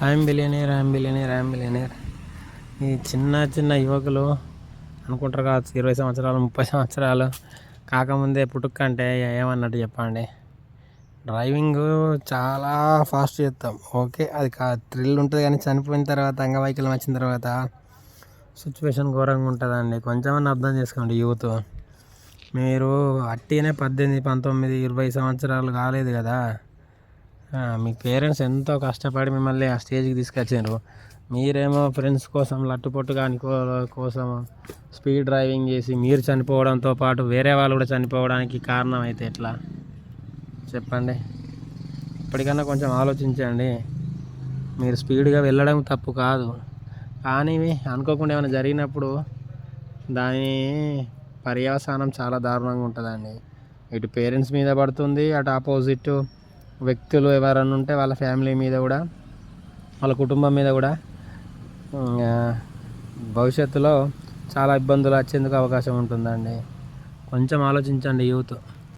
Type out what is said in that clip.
I'm billionaire. ఈ చిన్న చిన్న యువకులు అనుకుంటారు కావచ్చు 20 సంవత్సరాలు 30 సంవత్సరాలు కాకముందే పుట్టుక అంటే ఏమన్నట్టు చెప్పండి. డ్రైవింగ్ చాలా ఫాస్ట్ చేస్తాం, ఓకే, అది థ్రిల్ ఉంటుంది. కానీ చనిపోయిన తర్వాత అంగవైకల్యం వచ్చిన తర్వాత సిచ్యువేషన్ ఘోరంగా ఉంటుందండి. కొంచెమన్నా అర్థం చేసుకోండి యూత్. మీరు అట్టినే 18, 19, 20 సంవత్సరాలు కాలేదు కదా. మీ పేరెంట్స్ ఎంతో కష్టపడి మిమ్మల్ని ఆ స్టేజ్కి తీసుకొచ్చారు. మీరేమో ఫ్రెండ్స్ కోసం లట్టుపొట్టు కాని కోసం స్పీడ్ డ్రైవింగ్ చేసి మీరు చనిపోవడంతో పాటు వేరే వాళ్ళు కూడా చనిపోవడానికి కారణం అయితే ఎట్లా చెప్పండి. ఇప్పటికన్నా కొంచెం ఆలోచించండి. మీరు స్పీడ్గా వెళ్ళడం తప్పు కాదు, కానీ అనుకోకుండా ఏమైనా జరిగినప్పుడు దాని పర్యవసానం చాలా దారుణంగా ఉంటుందండి. ఇటు పేరెంట్స్ మీద పడుతుంది, అటు ఆపోజిట్ వ్యక్తులు ఎవరైనా ఉంటే వాళ్ళ ఫ్యామిలీ మీద కూడా, వాళ్ళ కుటుంబం మీద కూడా భవిష్యత్తులో చాలా ఇబ్బందులు వచ్చేందుకు అవకాశం ఉంటుందండి. కొంచెం ఆలోచించండి యూత్.